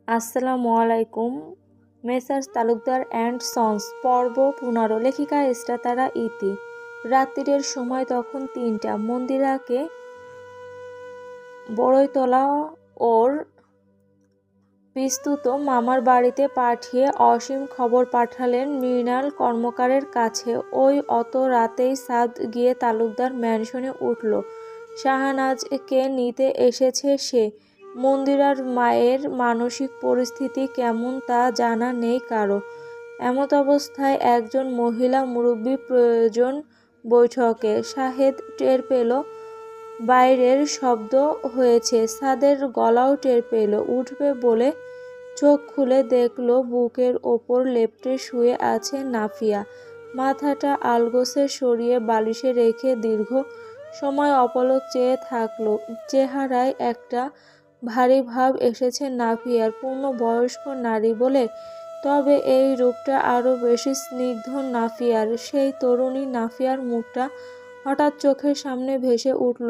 আসসালামু আলাইকুম। Messrs Talukdar and sons পর্ব 15। লেখিকা ইস্তাতারা ইতি। রাত্রির সময় তখন 3টা। মন্দিরাকে বড়ইতলা ওর পিস্তুত মামার বাড়িতে পাঠিয়ে অসীম খবর পাঠালেন মৃণাল কর্মকারের কাছে। ওই অত রাতেই সাদ গিয়ে তালুকদার ম্যানশনে উঠল। শাহনাজকে নিতে এসেছে সে। মন্দিরার মায়ের মানসিক পরিস্থিতি কেমন তা জানা নেই কারো। এমত অবস্থায় একজন মহিলা মুরব্বী প্রয়োজন বৈঠকে। শাহেদ টের পেল বাইরের শব্দ হয়েছে। সাদের গলাও টের পেল। উঠবে বলে চোখ খুলে দেখল বুকের ওপর লেপ্টে শুয়ে আছে নাফিয়া। মাথাটা আলগোছে সরিয়ে বালিশে রেখে দীর্ঘ সময় অপলক চেয়ে থাকলো। চেহারায় একটা ভারী ভাব এসেছে নাফিয়ার। পূর্ণবয়স্ক নারী বলে, তবে এই রূপটা আরো বেশি স্নিগ্ধ নাফিয়ার। সেই তরুণী নাফিয়ার মুখটা হঠাৎ চোখের সামনে ভেসে উঠল।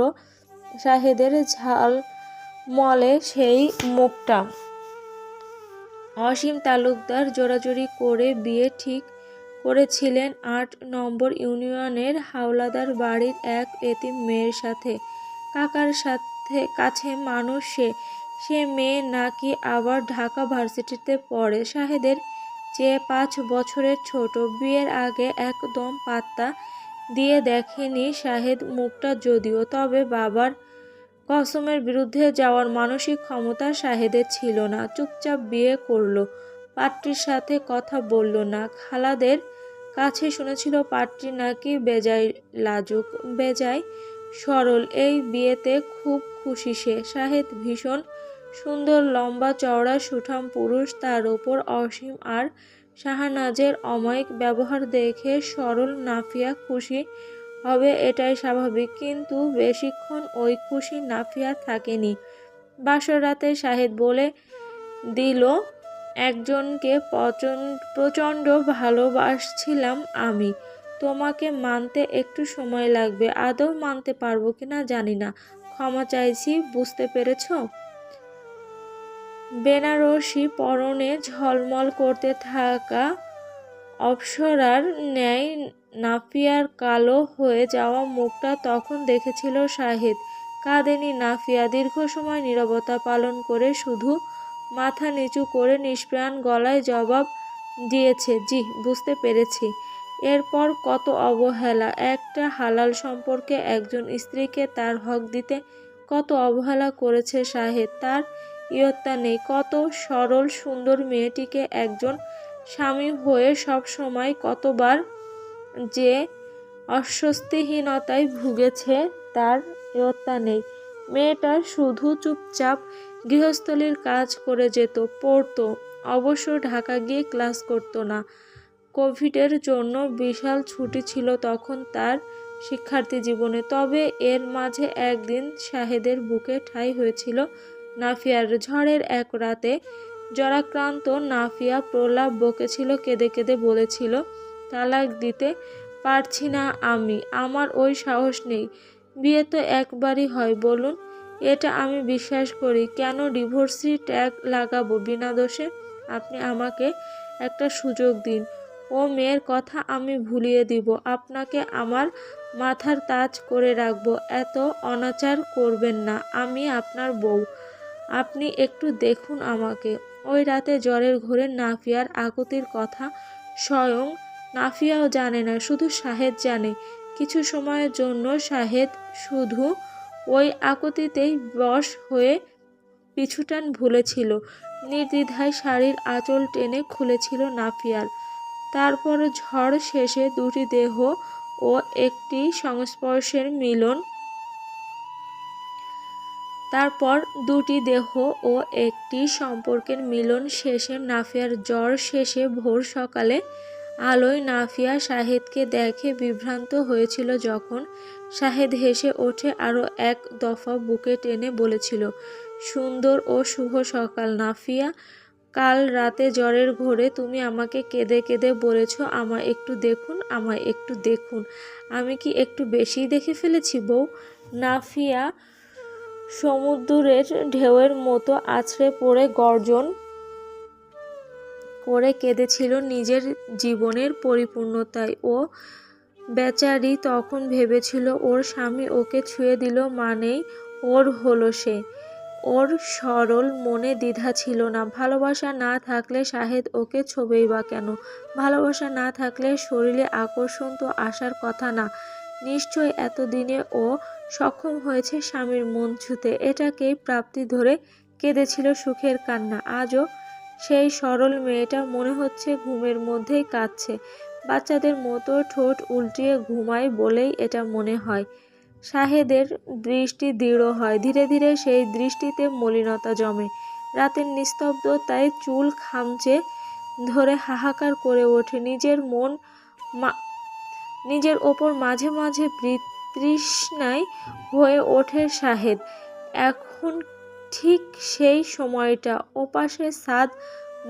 শাহেদের ঝালমলে সেই মুখটা। অসীম তালুকদার জোরাজুরি করে বিয়ে ঠিক করেছিলেন 8 নম্বর ইউনিয়নের হাওলাদার বাড়ির এক এতিম মেয়ের সাথে। কাকার কাছে মানুষ সে মেয়ে নাকি আবার ঢাকা ভার্সিটিতে পড়ে। শাহেদের চেয়ে 5 বছরের ছোট। বিয়ের আগে একদম পাত্তা দিয়ে দেখেনি শাহেদ মুখটা যদিও, তবে বাবার কসমের বিরুদ্ধে যাওয়ার মানসিক ক্ষমতা শাহেদের ছিল না। চুপচাপ বিয়ে করলো। পাত্রীর সাথে কথা বলল না। খালাদের কাছে শুনেছিল পাত্রী নাকি বেজায় লাজুক, বেজায় সরল। এই বিয়েতে খুব খুশি সে। শাহেদ ভীষণ সুন্দর, লম্বা চওড়া সুঠাম পুরুষ। তার ওপর অসীম আর শাহনাজের অমায়িক ব্যবহার দেখে সরল নাফিয়া খুশি হবে এটাই স্বাভাবিক। কিন্তু বেশিক্ষণ ওই খুশি নাফিয়া থাকেনি। বাসর রাতে শাহেদ বলে দিল, একজনকে প্রচণ্ড ভালোবাসছিলাম আমি। তোমাকে মানতে একটু সময় লাগবে। আদৌ মানতে পারবো কিনা জানি না। ক্ষমা চাইছি, বুঝতে পেরেছ? বেনারসি পরনে ঝলমল করতে থাকা অপ্সরার ন্যায় নাফিয়ার কালো হয়ে যাওয়া মুখটা তখন দেখেছিল শাহেদ। কাঁদেনি নাফিয়া। দীর্ঘ সময় নীরবতা পালন করে শুধু মাথা নিচু করে নিষ্প্রাণ গলায় জবাব দিয়েছে, জি, বুঝতে পেরেছি। এরপর কত অবহেলা। একটা হালাল সম্পর্কে একজন স্ত্রীকে তার হক দিতে কত অবহেলা করেছে শাহেদ। তার ইয়ত্তা নেই। কত সরল সুন্দর মেয়েটিকে একজন স্বামী হয়ে সব সময় কতবার যে অস্বস্তিহীনতায় ভুগেছে তার ইয়ত্তা নেই। মেয়েটা শুধু চুপচাপ গৃহস্থলীর কাজ করে যেত, পড়তো। অবশ্য ঢাকা গিয়ে ক্লাস করতো না। কোভিডের জন্য বিশাল ছুটি ছিল তখন তার শিক্ষার্থী জীবনে। তবে এর মাঝে একদিন শাহেদের বুকে ঠাঁই হয়েছিল নাফিয়ার। ঝড়ের এক রাতে জরাক্রান্ত নাফিয়া প্রলাপ বকেছিল, কেঁদে কেঁদে বলেছিল, তালাক দিতে পারছি না আমি, আমার ওই সাহস নেই। বিয়ে তো একবারই হয় বলুন, এটা আমি বিশ্বাস করি। কেন ডিভোর্সি ট্যাগ লাগাবো বিনা দোষে? আপনি আমাকে একটা সুযোগ দিন। ও মেয়ের কথা আমি ভুলিয়ে দিব। আপনাকে আমার মাথার তাজ করে রাখবো। এত অনাচার করবেন না। আমি আপনার বউ। আপনি একটু দেখুন আমাকে। ওই রাতে জ্বরের ঘোরে নাফিয়ার আকুতির কথা স্বয়ং নাফিয়াও জানে না, শুধু শাহেদ জানে। কিছু সময়ের জন্য শাহেদ শুধু ওই আকুতিতেই বশ হয়ে পিছুটান ভুলেছিল। নির্দ্বিধায় শাড়ির আঁচল টেনে খুলেছিল নাফিয়ার। তারপর ঝড় শেষে দুটি দেহ ও একটি সংস্পর্শের মিলন। তারপর দুটি দেহ ও একটি সম্পর্কের মিলন শেষে নাফিয়ার জ্বর শেষে ভোর সকালে আলোয় নাফিয়া শাহেদকে দেখে বিভ্রান্ত হয়েছিল যখন। শাহেদ হেসে ওঠে আরও এক দফা বুকে টেনে বলেছিল, সুন্দর ও শুভ সকাল নাফিয়া। কাল রাতে জ্বরের ঘোরে তুমি আমাকে কেঁদে কেঁদে বলেছ, আমায় একটু দেখুন, আমায় একটু দেখুন। আমি কি একটু বেশিই দেখে ফেলেছি বউ? নাফিয়া সমুদ্রের ঢেউয়ের মতো আছড়ে পড়ে গর্জন করে কেঁদেছিল নিজের জীবনের পরিপূর্ণতায়। ও বেচারি তখন ভেবেছিল ওর স্বামী ওকে ছুঁয়ে দিল মানেই ওর হলো সে। ওর সরল মনে দ্বিধা ছিল না। ভালোবাসা না থাকলে শাহেদ ওকে ছোবেই বা কেন? ভালোবাসা না থাকলে শরীরে আকর্ষণ তো আসার কথা না। নিশ্চয় এতদিনে ও সক্ষম হয়েছে স্বামীর মন ছুঁতে। এটাকেই প্রাপ্তি ধরে কেঁদেছিল সুখের কান্না। আজও সেই সরল মেয়েটা মনে হচ্ছে ঘুমের মধ্যেই কাঁদছে। বাচ্চাদের মতো ঠোঁট উল্টিয়ে ঘুমায় বলেই এটা মনে হয়। শাহেদের দৃষ্টি দৃঢ় হয়। ধীরে ধীরে সেই দৃষ্টিতে মলিনতা জমে। রাতের নিস্তব্ধতায় চুল খামচে ধরে হাহাকার করে ওঠে। নিজের ওপর মাঝে মাঝে বিতৃষ্ণায় হয়ে ওঠে শাহেদ। এখন ঠিক সেই সময়টা। ওপাশে সাদ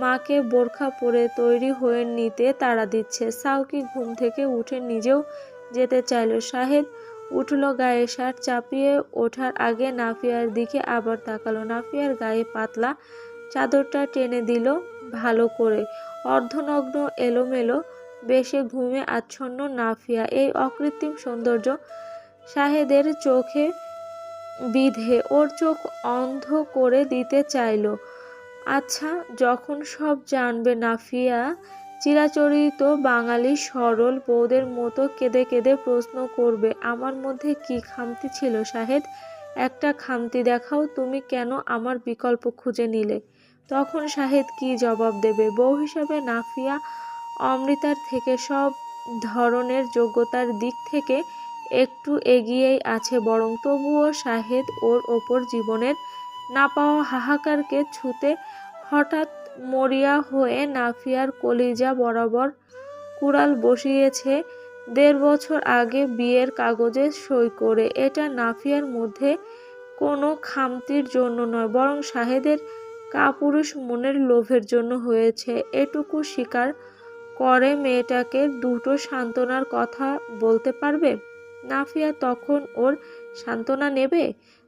মাকে বোরখা পরে তৈরি হয়ে নিতে তাড়া দিচ্ছে। সাউকি ঘুম থেকে উঠে নিজেও যেতে চাইল। শাহেদ উঠল, গায়ে শার্ট চাপিয়ে ওঠার আগে নাফিয়ার দিকে আবার তাকালো। নাফিয়ার গায়ে পাতলা চাদরটা টেনে দিল ভালো করে। অর্ধনগ্ন এলোমেলো বেশে ঘুমে আচ্ছন্ন নাফিয়া। এই অকৃত্রিম সৌন্দর্য শাহেদের চোখে বিধে ওর চোখ অন্ধ করে দিতে চাইল। আচ্ছা, যখন সব জানবে নাফিয়া চিরাচরিত বাঙালি সরল বউদের মতো কেঁদে কেঁদে প্রশ্ন করবে, আমার মধ্যে কি খামতি ছিল শাহেদ? একটা খামতি দেখাও। তুমি কেন আমার বিকল্প খুঁজে নিলে? তখন শাহেদ কি জবাব দেবে? বউ হিসাবে নাফিয়া অমৃতার থেকে সব ধরনের যোগ্যতার দিক থেকে একটু এগিয়েই আছে বরং। তবুও শাহেদ ওর ওপর জীবনের না পাওয়া হাহাকারকে ছুঁতে হঠাৎ মরিয়া হয়ে নাফিয়ার কলিজা বরাবর কুড়াল বসিয়েছে ১.৫ বছর আগে বিয়ের কাগজে সই করে। এটা নাফিয়ার মধ্যে কোনো খামতির জন্য নয়, বরং শাহেদের কাপুরুষ মনের লোভের জন্য হয়েছে। এটুকু স্বীকার করে মেয়েটাকে দুটো সান্ত্বনার কথা বলতে পারবে? নাফিয়া তখন ওর সান্ত্বনা নেবে?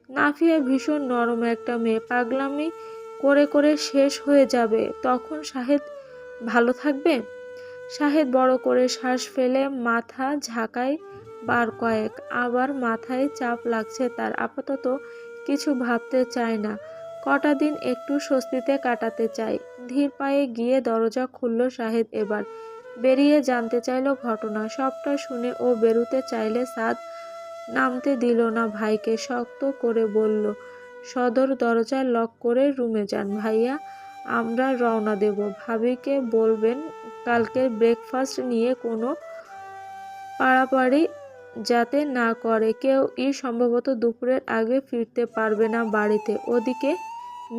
নাফিয়া ভীষণ নরম একটা মেয়ে, পাগলামি করে করে শেষ হয়ে যাবে। তখন শাহেদ ভালো থাকবে? শাহেদ বড় করে শ্বাস ফেলে মাথা ঝাঁকায় বার কয়েক। আবার মাথায় চাপ লাগছে তার। আপাতত কিছু ভাবতে চায় না। কটা দিন একটু স্বস্তিতে কাটাতে চায়। ধীর পায়ে গিয়ে দরজা খুলল শাহেদ। এবার বেরিয়ে জানতে চাইল ঘটনা। সবটা শুনে ও বেরুতে চাইলে সাদ নামতে দিল না ভাইকে। শক্ত করে বলল, সদর দরজা লক করে রুমে যান ভাইয়া, আমরা রওনা দেব। ভাবিকে বলবেন কালকের ব্রেকফাস্ট নিয়ে কোনো পাড়াপাড়ি যাতে না করে। সম্ভবত দুপুরের আগে ফিরতে পারবে না বাড়িতে। ওদিকে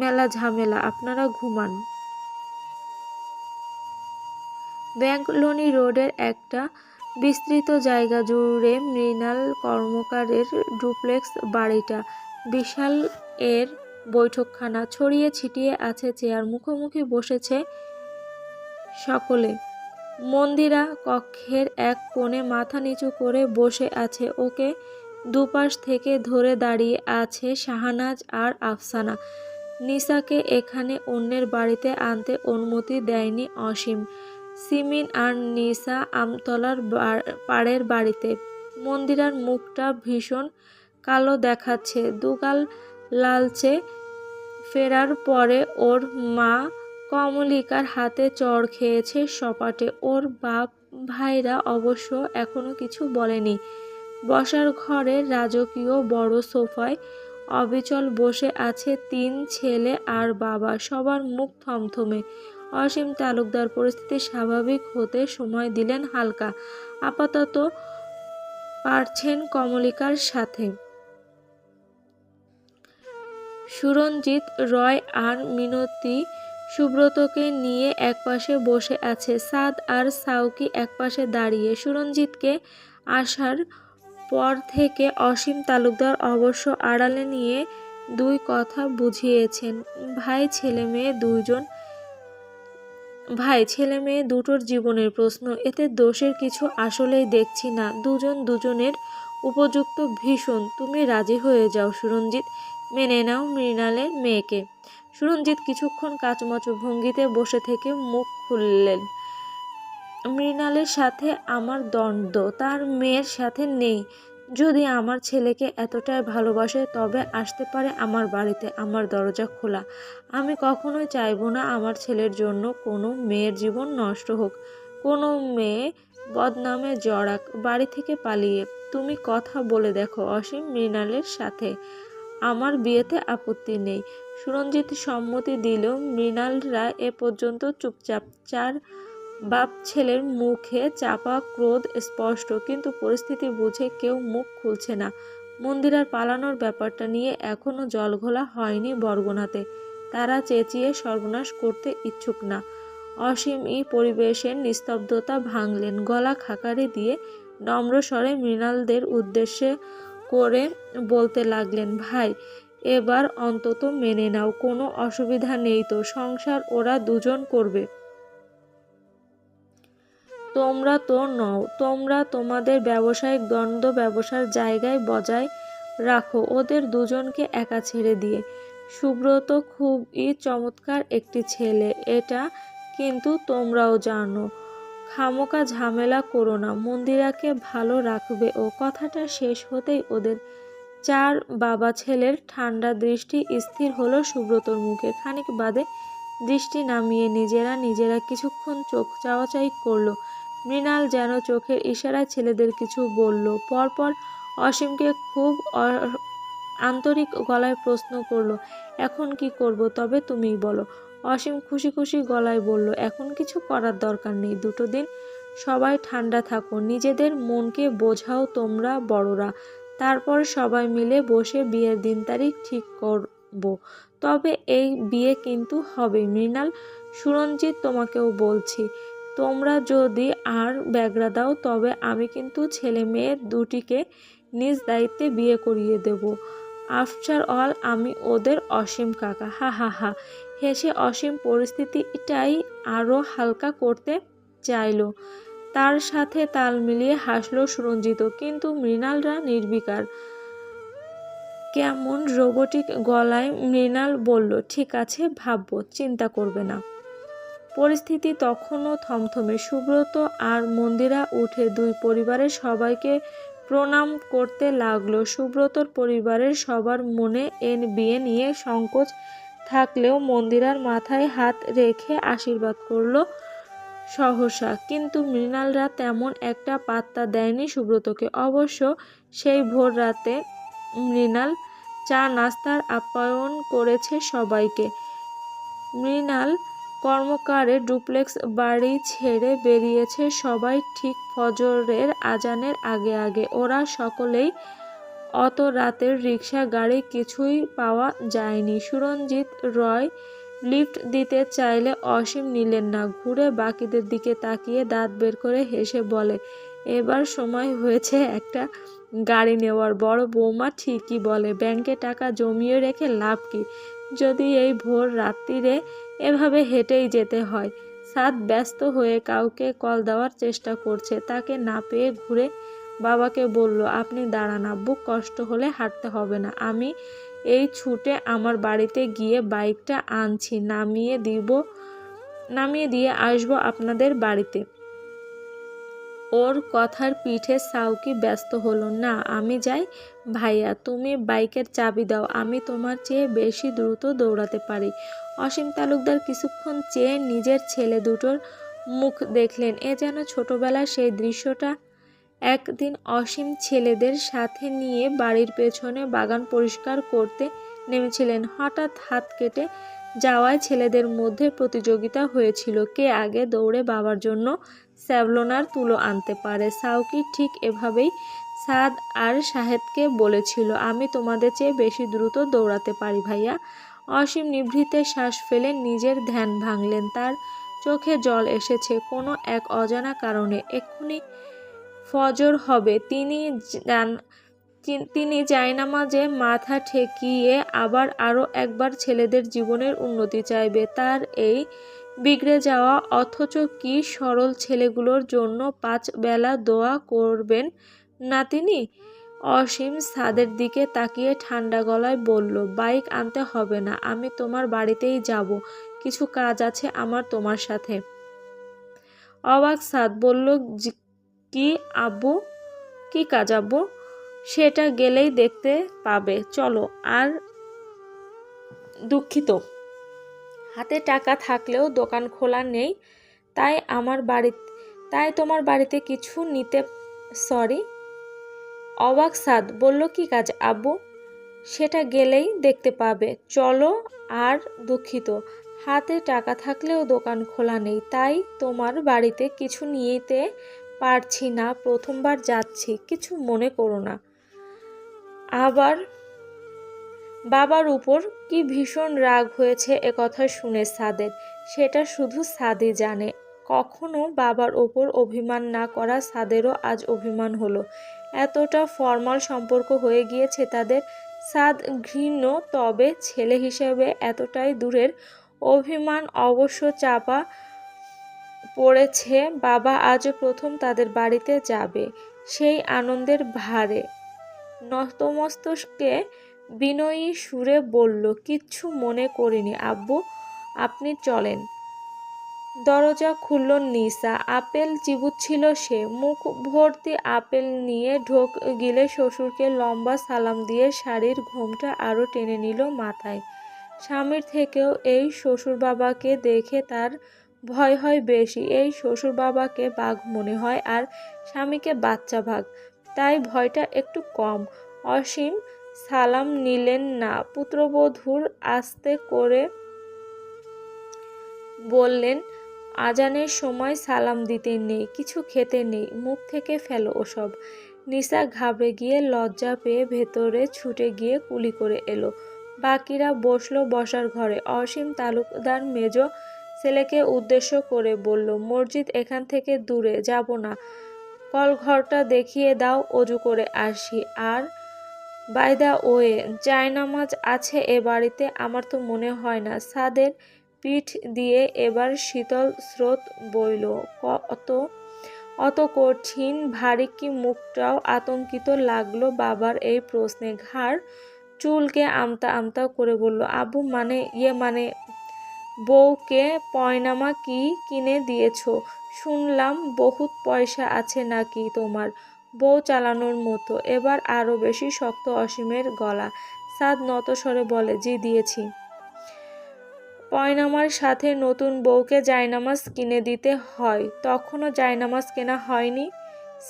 মেলা ঝামেলা, আপনারা ঘুমান। ব্যাংকলোনি রোডের একটা বিস্তৃত জায়গা জুড়ে মৃণাল কর্মকারের ডুপ্লেক্স বাড়িটা। বিশাল এর বৈঠকখানা। ছড়িয়ে ছিটিয়ে আছে চেয়ার। মুখোমুখি বসেছে সকলে। মন্দিরা কক্ষের এক কোণে মাথা নিচু করে বসে আছে। ওকে দুপাশ থেকে ধরে দাঁড়িয়ে আছে শাহনাজ আর আফসানা। নিসাকে এখানে অন্যের বাড়িতে আনতে অনুমতি দেয়নি অসীম। সিমিন আর নিসা আমতলার পাড়ের বাড়িতে। মন্দিরার মুখটা ভীষণ কালো দেখাচ্ছে, দুগাল লালচে। ফেরার পরে ওর মা কমলিকার হাতে চড় খেয়েছে সপাটে। ওর বাপ ভাইরা অবশ্য এখনো কিছু বলেনি। বসার ঘরে রাজকীয় বড় সোফায় অবিচল বসে আছে ৩ ছেলে আর বাবা। সবার মুখ থমথমে। অসীম তালুকদার পরিস্থিতি স্বাভাবিক হতে সময় দিলেন হালকা। আপাতত পারছেন কমলিকার সাথে। সুরঞ্জিত রয় আর মিনতি সুব্রতকে নিয়ে একপাশে বসে আছে। সাদ আর সাউকি একপাশে দাঁড়িয়ে। সুরঞ্জিতকে আসার পর থেকে অসীম তালুকদার অবশ্য আড়ালে নিয়ে ২ কথা বুঝিয়েছেন। ভাই ছেলে মেয়ে দুটোর জীবনের প্রশ্ন। এতে দোষের কিছু আসলেই দেখছি না। দুজন দুজনের উপযুক্ত ভীষণ। তুমি রাজি হয়ে যাও সুরঞ্জিত, মেনে নাও মৃণালের মেয়েকে। সুরঞ্জিত কিছুক্ষণ কাচুমাচু ভঙ্গিতে বসে থেকে মুখ খুললেন। মৃণালের সাথে আমার দ্বন্দ্ব, তার মেয়ের সাথে নেই। যদি আমার ছেলেকে এতটাই ভালোবাসে তবে আসতে পারে আমার বাড়িতে, আমার দরজা খোলা। আমি কখনোই চাইবো না আমার ছেলের জন্য কোনো মেয়ের জীবন নষ্ট হোক, কোনো মেয়ে বদনামে জড়াক বাড়ি থেকে পালিয়ে। তুমি কথা বলে দেখো অসীম মৃণালের সাথে, আমার বিয়েতে আপত্তি নেই। সুরঞ্জিত সম্মতি দিলেও মৃণালরা এ পর্যন্ত চুপচাপ। চার বাপ ছেলের মুখে চাপা ক্রোধ স্পষ্ট, কিন্তু পরিস্থিতি বুঝে কেউ মুখ খুলছে না। মন্দিরার পালানোর ব্যাপারটা নিয়ে এখনো জলঘোলা হয়নি বরগুনাতে। তারা চেঁচিয়ে সর্বনাশ করতে ইচ্ছুক না। অসীমই পরিবেশের নিস্তব্ধতা ভাঙলেন, গলা খাকারি দিয়ে নম্র স্বরে মৃণালদের উদ্দেশ্যে করে বলতে লাগলেন, ভাই এবার অন্তত মেনে নাও, কোনো অসুবিধা নেই তো, সংসার ওরা দুজন করবে। তোমরা তো নও, তোমরা তোমাদের ব্যবসায়িক দ্বন্দ্ব ব্যবসার জায়গায় বজায় রাখো, ওদের দুজনকে একা ছেড়ে দিয়ে। সুব্রত খুবই চমৎকার একটি ছেলে, এটা কিন্তু তোমরাও জানো। খামোকা ঝামেলা করো না, মন্দিরাকে ভালো রাখবে ও। কথাটা শেষ হতেই ওদের চার বাবা ছেলের ঠান্ডা দৃষ্টি স্থির হলো সুব্রতর মুখে। খানিক বাদে দৃষ্টি নামিয়ে নিজেরা কিছুক্ষণ চোখ চাওয়াচাই করলো। মৃণাল যেন চোখের ইশারায় ছেলেদের কিছু বলল। পরপর অসীমকে খুব আন্তরিক গলায় প্রশ্ন করলো, এখন কি করব তবে তুমিই বলো। অসীম খুশি খুশি গলায় বলল, এখন কিছু করার দরকার নেই, দুটো দিন সবাই ঠান্ডা থাকো, নিজেদের মনকে বোঝাও তোমরা বড়রা, তারপর সবাই মিলে বসে বিয়ের দিন তারিখ ঠিক করব। তবে এই বিয়ে কিন্তু হবে মৃণাল, সুরঞ্জিত তোমাকেও বলছি, তোমরা যদি আর ব্যাগরা দাও তবে আমি কিন্তু ছেলে মেয়ে দুটিকে নিজ দায়িত্বে বিয়ে করিয়ে দেব। আফটার অল আমি ওদের অসীম কাকা। হা হা হা হেসে অসীম পরিস্থিতিটাই আরও হালকা করতে চাইল। তার সাথে তাল মিলিয়ে হাসলো সুরঞ্জিত, কিন্তু মৃণালরা নির্বিকার। কেমন রোবটিক গলায় মৃণাল বলল, ঠিক আছে ভাববো, চিন্তা করবে না। পরিস্থিতি তখনও থমথমে। সুব্রত আর মন্দিরা উঠে দুই পরিবারের সবাইকে প্রণাম করতে লাগলো। সুব্রতর পরিবারের সবার মনে বিয়ে নিয়ে সংকোচ থাকলেও মন্দিরার মাথায় হাত রেখে আশীর্বাদ করলো সহসা। কিন্তু মৃণালরা তেমন একটা পাত্তা দেয়নি সুব্রতকে। অবশ্য সেই ভোর রাতে মৃণাল চা নাস্তার আপ্যায়ন করেছে সবাইকে। মৃণাল কর্মকারে ডুপ্লেক্স বাড়ি ছেড়ে বেরিয়েছে সবাই ঠিক ফজরের আজানের আগে আগে। ওরা সকলেই অত রাতের রিক্সা গাড়ি কিছুই পাওয়া যায়নি। সুরঞ্জিত রয় লিফট দিতে চাইলে অসীম নিলেন না। ঘুরে বাকিদের দিকে তাকিয়ে দাঁত বের করে হেসে বলে, এবার সময় হয়েছে একটা গাড়ি নেওয়ার। বড় বৌমা ঠিকই বলে, ব্যাংকে টাকা জমিয়ে রেখে লাভ কি, যদি এই ভোর রাত্রিরে এভাবে হেঁটেই যেতে হয়। সাদ ব্যস্ত হয়ে কাউকে কল দেওয়ার চেষ্টা করছে, তাকে না পেয়ে ঘুরে বাবাকে বলল, আপনি দাঁড়ান আব্বু, কষ্ট হলে হাঁটতে হবে না, আমি এই ছুটে আমার বাড়িতে গিয়ে বাইকটা আনছি, নামিয়ে দিয়ে আসবো আপনাদের বাড়িতে। ওর কথার পিঠে সাউকি ব্যস্ত হলো, না আমি যাই। ভাইয়া তুমি বাইকের চাবি দাও, আমি তোমার চেয়ে বেশি দ্রুত দৌড়াতে পারি। অসীম তালুকদার কিছুক্ষণ চেয়ে নিজের ছেলে দুটোর মুখ দেখলেন। এ যেন ছোটবেলার সেই দৃশ্যটা। একদিন অসীম ছেলেদের সাথে নিয়ে বাড়ির পেছনে বাগান পরিষ্কার করতে নেমেছিলেন। হঠাৎ হাত কেটে যাওয়ায় ছেলেদের মধ্যে প্রতিযোগিতা হয়েছিল, কে আগে দৌড়ে বাবার জন্য স্যাভলনার তুলো আনতে পারে। সাউকি ঠিক এভাবেই সাদ আর শাহেদকে বলেছিল, আমি তোমাদের চেয়ে বেশি দ্রুত দৌড়াতে পারি ভাইয়া। অসীম নিভৃতে শ্বাস ফেলে নিজের ধ্যান ভাঙলেন। তার চোখে জল এসেছে কোনো এক অজানা কারণে। এক্ষুনি ফজর হবে। তিনি জায়নামাজে মাথা ঠেকিয়ে আবার আরও একবার ছেলেদের জীবনের উন্নতি চাইবে। তার এই বিগড়ে যাওয়া অথচ কি সরল ছেলেগুলোর জন্য 5 বেলা দোয়া করবেন না তিনি? অসীম সাদের দিকে তাকিয়ে ঠান্ডা গলায় বলল, বাইক আনতে হবে না, আমি তোমার বাড়িতেই যাব, কিছু কাজ আছে আমার তোমার সাথে। অবাক সাদ বলল, কি আব্বু? কি কাজ আব্বু? সেটা গেলেই দেখতে পাবে, চলো। আর দুঃখিত, হাতে টাকা থাকলেও দোকান খোলা নেই, তাই তোমার বাড়িতে কিছু নিতে। সরি। অবাক সাদ বলল, কি কাজ আব্বু? সেটা গেলেই দেখতে পাবে, চলো। আর দুঃখিত, হাতে টাকা থাকলেও দোকান খোলা নেই, তাই তোমার বাড়িতে কিছু নিতে পারছি না, প্রথমবার যাচ্ছি, কিছু মনে করো না। আবার বাবার উপর কি ভীষণ রাগ হয়েছে একথা শুনে সাদের, সেটা শুধু সাদই জানে। কখনো বাবার ওপর অভিমান না করা সাদেরও আজ অভিমান হলো। এতটা ফর্মাল সম্পর্ক হয়ে গিয়েছে তাদের। সাদ ঘৃণ্য, তবে ছেলে হিসেবে এতটাই দূরের অভিমান অবশ্য চাপা পড়েছে। বাবা আজও প্রথম তাদের বাড়িতে যাবে, সেই আনন্দের ভারে নতমস্তকে বিনয়ী সুরে বলল, কিচ্ছু মনে করিনি আব্বু, আপনি চলেন। দরজা খুলল নিসা। আপেল চিবুচ্ছিল সে। মুখ ভর্তি আপেল নিয়ে ঢোক গিলে শ্বশুরকে লম্বা সালাম দিয়ে শাড়ির ঘোমটা আরও টেনে নিল মাথায়। স্বামীর থেকেও এই শ্বশুরবাবাকে দেখে তার ভয় হয় বেশি। এই শ্বশুরবাবাকে বাঘ মনে হয় আর স্বামীকে বাচ্চা ভাগ, তাই ভয়টা একটু কম। অসীম সালাম নিলেন না। পুত্রবধূর আস্তে করে বললেন, আজানের সময় সালাম দিতে নেই, কিছু খেতে নেই, মুখ থেকে ফেলো ওসব। নিসা ঘাবড়ে গিয়ে লজ্জা পেয়ে ভেতরে ছুটে গিয়ে কুলি করে এলো। বাকিরা বসলো বসার ঘরে। অসীম তালুকদার মেজ ছেলেকে উদ্দেশ্য করে বলল, মসজিদ এখান থেকে দূরে, যাব না, কলঘরটা দেখিয়ে দাও, অজু করে আসি। আর বাই দ্য ওয়ে, জায়নামাজ আছে এ বাড়িতে? আমার তো মনে হয় না। সাদের পিঠ দিয়ে এবার শীতল স্রোত বইল। অত কঠিন ভারী কি মুখটাও আতঙ্কিত লাগলো বাবার এই প্রশ্নে। ঘাড় চুলকে আমতা আমতা করে বলল, আব্বু মানে বউকে পয়নামা কি কিনে দিয়েছ? শুনলাম বহুত পয়সা আছে নাকি তোমার, বউ চালানোর মতো। এবার আরও বেশি শক্ত অসীমের গলা। সাদ নত স্বরে বলে, জি দিয়েছি। পয়নামার সাথে নতুন বউকে জায়নামাজ কিনে দিতে হয়, তখনও জায়নামাজ কেনা হয়নি।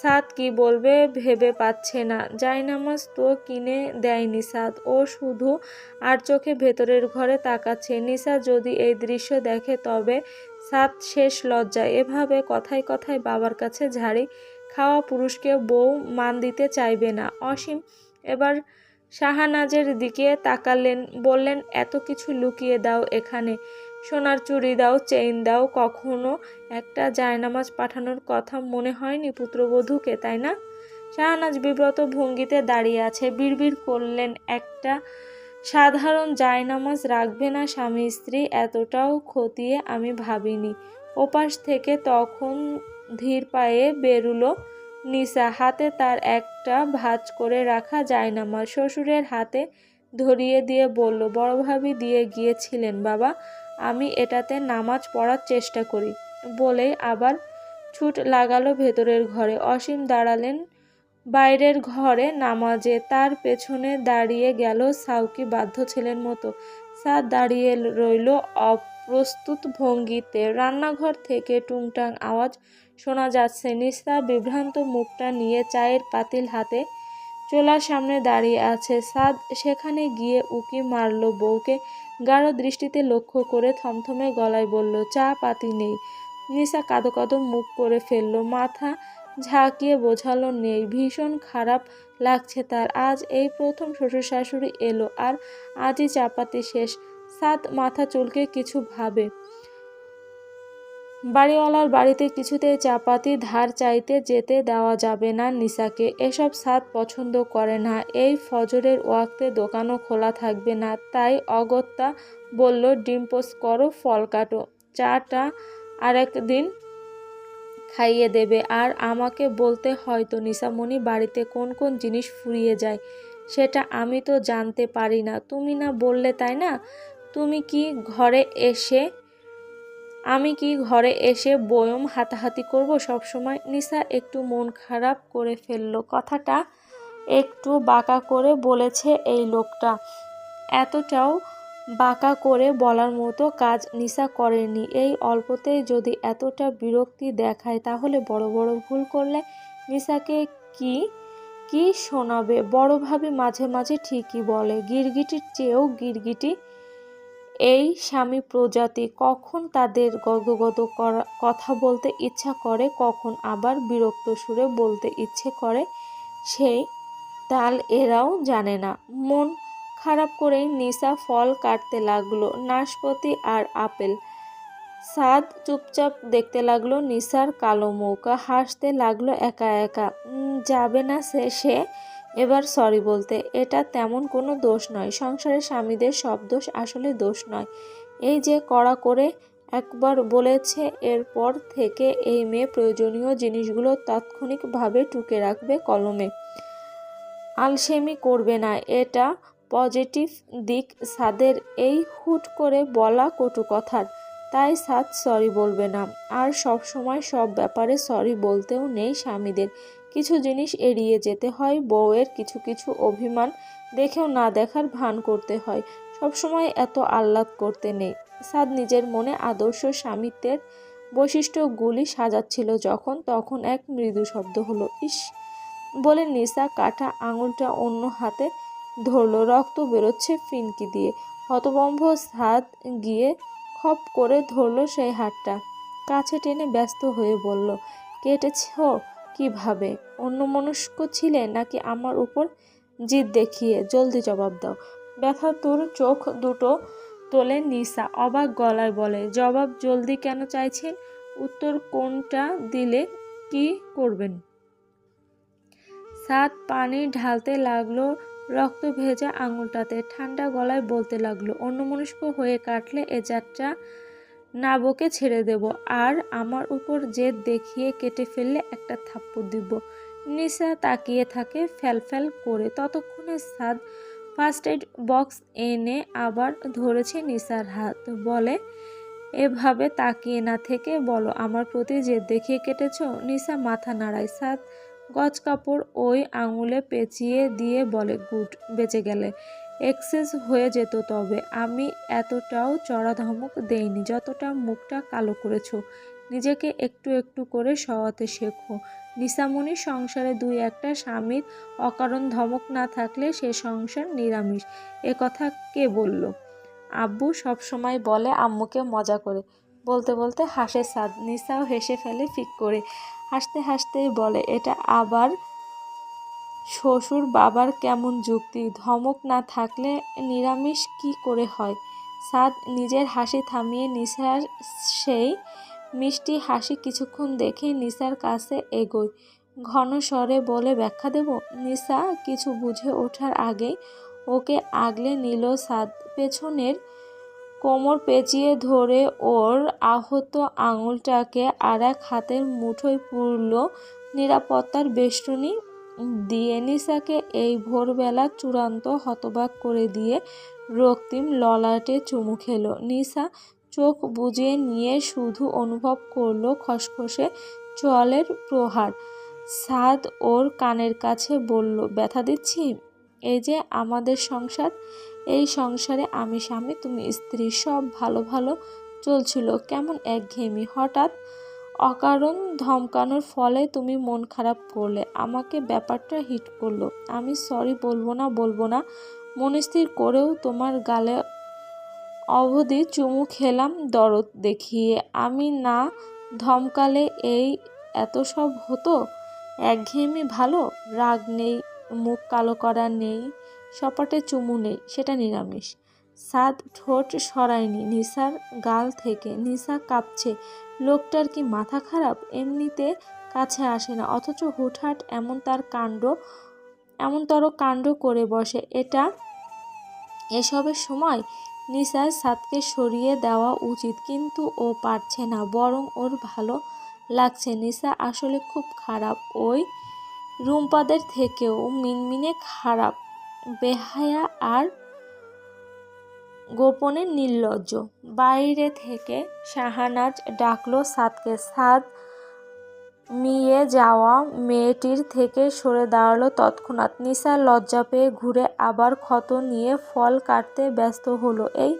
সাদ কি বলবে ভেবে পাচ্ছে না। জায়নামাজ তো কিনে দেয়নি সাদ, ও শুধু আর চোখে ভেতরের ঘরে তাকাচ্ছে। নিসা যদি এই দৃশ্য দেখে তবে সাদ শেষ লজ্জায়। এভাবে কথায় কথায় বাবার কাছে ঝাড়ি খাওয়া পুরুষকে বউ মান দিতে চাইবে না। অসীম এবার শাহানাজের দিকে তাকালেন, বললেন, এত কিছু লুকিয়ে দাও এখানে, সোনার চুড়ি দাও, চেইন দাও, কখনো একটা জায়নামাজ পাঠানোর কথা মনে হয়নি পুত্রবধূকে, তাই না? শাহানাজ বিব্রত ভঙ্গিতে দাঁড়িয়ে আছে। বিড়বিড় করলেন, একটা সাধারণ জায়নামাজ রাখবে না স্বামী স্ত্রী, এতটাও খতিয়ে আমি ভাবিনি। ওপাশ থেকে তখন ধীর পায়ে বেরুলো নিসা। হাতে তার একটা ভাঁজ করে রাখা জায়নামাজ শ্বশুরের হাতে ধরিয়ে দিয়ে বলল, বড়ভাবি দিয়ে গিয়েছিলেন বাবা, আমি এটাতে নামাজ পড়ার চেষ্টা করি। বলেই আবার ছুট লাগালো ভেতরের ঘরে। অসীম দাঁড়ালেন বাইরের ঘরে নামাজে। তার পেছনে দাঁড়িয়ে গেল সাউকি বাধ্য ছেলের মতো। সাদ দাঁড়িয়ে রইল অপ্রস্তুত ভঙ্গিতে। রান্নাঘর থেকে টুংটাং আওয়াজ শোনা যাচ্ছে। নিসা বিভ্রান্ত মুখটা নিয়ে চায়ের পাতিল হাতে চুলার সামনে দাঁড়িয়ে আছে। সাদ সেখানে গিয়ে উকি মারল বউকে গাঢ় দৃষ্টিতে লক্ষ্য করে থমথমে গলায় বলল, চা পাতি নেই। নিসা কাঁদো কাঁদো মুখ করে ফেলল। মাথা ঝাঁকিয়ে বোঝালো, নেই। ভীষণ খারাপ লাগছে তার। আজ এই প্রথম শ্বশুর শাশুড়ি এলো আর আজই চাপাতি শেষ। সাদ মাথা চুলকে কিছু ভাবে। বাড়িওয়ালার বাড়িতে কিছুতেই চাপাতি ধার চাইতে যেতে দেওয়া যাবে না নিসাকে। এসব সাদ পছন্দ করে না। এই ফজরের ওয়াক্তে দোকানও খোলা থাকবে না। তাই অগত্যা বলল, ডিম পোস্ট করো, ফল কাটো, চাটা আরেক দিন খাইয়ে দেবে। আর আমাকে বলতে হয়তো নিশামণি বাড়িতে কোন কোন জিনিস ফুরিয়ে যায় সেটা আমি তো জানতে পারি না। তুমি না বললে, তাই না? তুমি কি ঘরে এসে আমি কি ঘরে এসে বয়ম হাতাহাতি করব সবসময়? নিশা একটু মন খারাপ করে ফেলল। কথাটা একটু বাঁকা করে বলেছে এই লোকটা। এতটাও বাঁকা করে বলার মতো কাজ নিশা করেনি। এই অল্পতেই যদি এতটা বিরক্তি দেখায় তাহলে বড় বড় ভুল করলে নিশাকে কি কি শোনাবে? বড় ভাবি মাঝে মাঝে ঠিকই বলে, গিরগিটির চেয়েও গিরগিটি এই স্বামী প্রজাতি। কখন তাদের গদগদ কথা বলতে ইচ্ছা করে, কখন আবার বিরক্ত সুরে বলতে ইচ্ছে করে, সেই তাল এরাও জানে না। মন খারাপ করেই নিশা ফল কাটতে লাগলো, নাশপাতি আর আপেল। সাদ চুপচাপ দেখতে লাগলো নিশার কালো মুখ, হাসতে লাগলো একা একা। যাবে না সে এবার সরি বলতে? এটা তেমন কোনো দোষ নয়। সংসারের স্বামীদের সব দোষ আসলে দোষ নয়। এই যে কড়া করে একবার বলেছে, এরপর থেকে এই মেয়ে প্রয়োজনীয় জিনিসগুলো তাৎক্ষণিকভাবে টুকে রাখবে কলমে, আলসেমি করবে না। এটা পজিটিভ দিক সাদের এই হুট করে বলা কটু কথার। তাই সাদ সরি বলবে না। আর সব সময় সব ব্যাপারে সরি বলতেও নেই স্বামীদের। কিছু জিনিস এড়িয়ে যেতে হয়। বউয়ের কিছু কিছু অভিমান দেখেও না দেখার ভান করতে হয়। সবসময় এত আহ্লাদ করতে নেই। সাদ নিজের মনে আদর্শ স্বামিত্বের বৈশিষ্ট্যগুলি সাজাচ্ছিল যখন তখন এক মৃদু শব্দ হলো, ইস বলে নিশা কাটা আঙুলটা অন্য হাতে ধরল। রক্ত বেরোচ্ছে ফিনকি দিয়ে। হতভম্ব সাদ গিয়ে খপ করে ধরল সেই হাতটা, কাছে টেনে ব্যস্ত হয়ে বলল, কেটেছ কিভাবে? অন্যমনস্ক ছিলে নাকি আমার উপর জিদ দেখিয়ে? জলদি জবাব দাও। ব্যথাতুর চোখ দুটো তোলে নিশা, অবাক গলায় বলে, জবাব জলদি কেন চাইছেন? উত্তর কোনটা দিলে কি করবেন? সাদ পানি ঢালতে লাগলো রক্ত ভেজা আঙুলটাতে, ঠান্ডা গলায় বলতে লাগলো, অন্যমনস্ক হয়ে কাটলে এ যাত্রা না বকে ছেড়ে দেব, আর আমার উপর জেদ দেখিয়ে কেটে ফেললে একটা থাপ্পড় দিব। নিশা তাকিয়ে থাকে ফ্যালফ্যাল করে। ততক্ষণে সাদ ফার্স্ট এড বক্স এনে আবার ধরেছে নিশার হাত। বলে, এভাবে তাকিয়ে না থেকে বলো, আমার প্রতি জেদ দেখিয়ে কেটেছ? নিশা মাথা নাড়ায়। সাদ গজ কাপড় ওই আঙুলে পেঁচিয়ে দিয়ে বলে, গুড, বেঁচে গেলে। এক্সেস হয়ে যেত তবে। আমি এতটাও চড়া ধমক দেইনি যতটা মুখটা কালো করেছ। নিজেকে একটু একটু করে সওয়াতে শেখো নিশামণি। সংসারে দুই একটা স্বামীর অকারণ ধমক না থাকলে সে সংসার নিরামিষ। এ কথা কে বলল? আব্বু সবসময় বলে আম্মুকে মজা করে। বলতে বলতে হাসে সাদ। নিশাও হেসে ফেলে ফিক করে। হাসতে হাসতেই বলে, এটা আবার শ্বশুর বাবার কেমন যুক্তি? ধমক না থাকলে নিরামিষ কি করে হয়? সাদ নিজের হাসি থামিয়ে নিশার সেই মিষ্টি হাসি কিছুক্ষণ দেখে নিশার কাছে এগোয়। ঘন স্বরে বলে, ব্যাখ্যা দেব? নিশা কিছু বুঝে ওঠার আগেই ওকে আগলে নিল সাদ। পেছনের কোমর পেঁচিয়ে ধরে ওর আহত আঙুলটাকে আর এক হাতের মুঠোয় পুরল নিরাপত্তার বেষ্টনী দিয়ে। নিশাকে এই ভোরবেলা চূড়ান্ত হতবাক করে দিয়ে রক্তিম ললাটে চুমু খেল। নিশা চোখ বুজিয়ে নিয়ে শুধু অনুভব করল খসখসে চোয়ালের প্রহার। সাদ ওর কানের কাছে বলল, ব্যথা দিচ্ছি? এই যে আমাদের সংসার, এই সংসারে আমি স্বামী তুমি স্ত্রী, সব ভালো ভালো চলছিল, কেমন একঘেয়েমি, হঠাৎ অকারণ ধমকানোর ফলে তুমি মন খারাপ করলে, আমাকে ব্যাপারটা হিট করলো। আমি সরি বলবো না মনস্থির করেও তোমার গালে অবধি চুমু খেলাম দরদ দেখিয়ে। আমি না ধমকালে এই এত সব হতো? একঘেয়েমি ভালো? রাগ নেই, মুখ কালো করা নেই, সপাটে চুমু নেই, সেটা নিরামিষ। সাদ ঠোঁট সরায়নি নিশার গাল থেকে। নিশা কাঁপছে। লোকটার কি মাথা খারাপ? এমনিতে কাছে আসে না, অথচ হুটহাট এমনতর কাণ্ড করে বসে। এসবের সময় নিশার সাদকে সরিয়ে দেওয়া উচিত, কিন্তু ও পারছে না, বরং ওর ভালো লাগছে। নিসা আসলে খুব খারাপ, ওই রুম্পাদের থেকেও মিনমিনে খারাপ, বেহায়া আর গোপনে নির্লজ্জ। বাইরে থেকে শাহানাজ ডাকলো সাদকে। সাদ মিয়ে যাওয়া মেয়েটির থেকে সরে দাঁড়ালো তৎক্ষণাৎ। নিসা লজ্জা পেয়ে ঘুরে আবার ক্ষত নিয়ে ফল কাটতে ব্যস্ত হলো। এই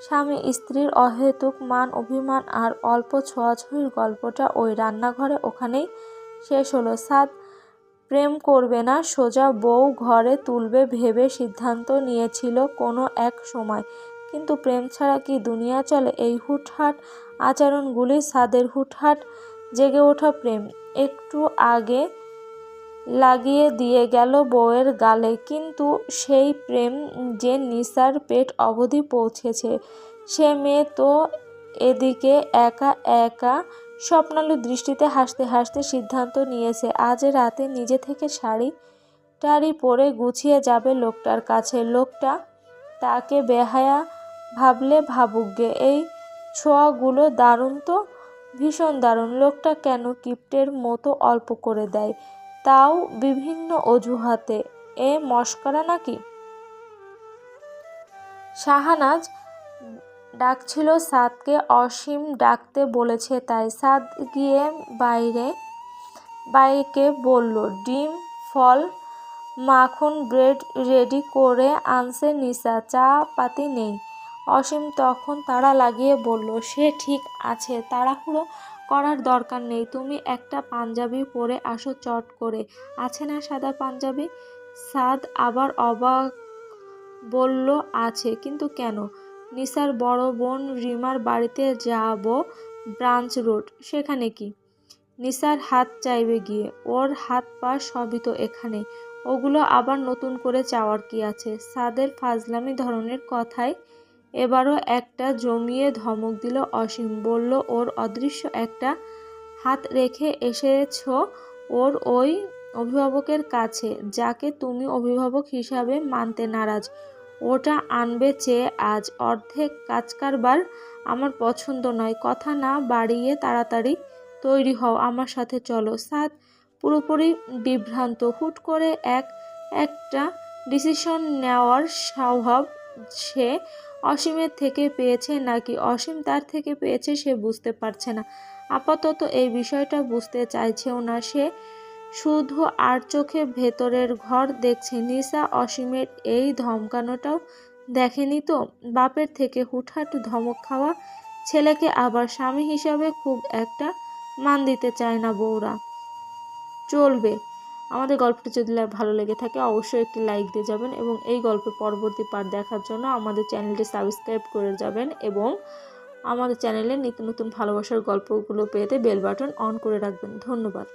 স্বামী স্ত্রীর অহেতুক মান অভিমান আর অল্প ছোঁয়াছুঁয়ির গল্পটা ওই রান্নাঘরে ওখানেই শেষ হলো। সাদ প্রেম করবে না, সোজা বউ ঘরে তুলবে ভেবে সিদ্ধান্ত নিয়েছিল কোনো এক সময়। কিন্তু প্রেম ছাড়া কি দুনিয়া চলে? এই হুটহাট আচরণগুলি সাদের হুটহাট জেগে ওঠা প্রেম। একটু আগে লাগিয়ে দিয়ে গেল বউয়ের গালে, কিন্তু সেই প্রেম যে নিসার পেট অবধি পৌঁছেছে। সে মেয়ে তো এদিকে একা একা স্বপ্নালু দৃষ্টিতে হাসতে হাসতে সিদ্ধান্ত নিয়েছে আজ রাতে নিজে থেকে শাড়ি টাড়ি পরে গুছিয়ে যাবে লোকটার কাছে। লোকটা তাকে বেহায়া ভাবলে ভাবুক গে, এই ছোঁয়াগুলো দারুণ তো, ভীষণ দারুণ। লোকটা কেন কিপ্টের মতো অল্প করে দেয়, তাও বিভিন্ন অজুহাতে? এ মশকরা নাকি? শাহানাজ ডাকছিল সাদকে, অসীম ডাকতে বলেছে তাই। সাদ গিয়ে বাইকে বলল, ডিম, ফল, মাখন, ব্রেড রেডি করে আনছে নিসা, চা পাতি নেই। অসীম তখন তাড়া লাগিয়ে বলল, সে ঠিক আছে, তাড়াহুড়ো করার দরকার নেই। তুমি একটা পাঞ্জাবি পরে আসো চট করে, আছে না সাদা পাঞ্জাবি? সাদ আবার অবাক, বলল, আছে, কিন্তু কেন? নিসার বড় বোন রিমার বাড়িতে যাব, ব্রাঞ্চ রোড, সেখানে কি? নিসার হাত চাইবে গিয়ে, ওর হাত পা সবই তো এখানে, ওগুলো আবার নতুন করে চাওয়ার কি আছে? সাদের ফাজলামি ধরনের কথায় এবারও একটা জমিয়ে ধমক দিল অসীম। বলল, ওর অদৃশ্য একটা হাত রেখে এসেছ ওর ওই অভিভাবকের কাছে, যাকে তুমি অভিভাবক হিসাবে মানতে নারাজ। ওটা আনবে চেয়ে আজ। অর্ধেক কাজকারবার আমার পছন্দ নয়। কথা না বাড়িয়ে তাড়াতাড়ি তৈরি হও, আমার সাথে চলো। সাদ পুরোপুরি বিভ্রান্ত। হুট করে একটা ডিসিশন নেওয়ার স্বভাব সে অসীমের থেকে পেয়েছে নাকি অসীম তার থেকে পেয়েছে সে বুঝতে পারছে না। আপাতত এই বিষয়টা বুঝতে চাইছেও না সে, শুধু আর চোখে ভেতরের ঘর দেখছে। নিসা অসীমের এই ধমকানোটাও দেখেনি তো? বাপের থেকে হুটহাট ধমক খাওয়া ছেলেকে আবার স্বামী হিসাবে খুব একটা মান দিতে চায় না বউরা। চলবে। আমাদের গল্পটি যদি ভালো লেগে থাকে অবশ্যই একটি লাইক দিয়ে যাবেন এবং এই গল্পের পরবর্তী পার্ট দেখার জন্য আমাদের চ্যানেলটি সাবস্ক্রাইব করে যাবেন এবং আমাদের চ্যানেলে নিত্য নতুন ভালোবাসার গল্পগুলো পেতে বেল বাটন অন করে রাখবেন। ধন্যবাদ।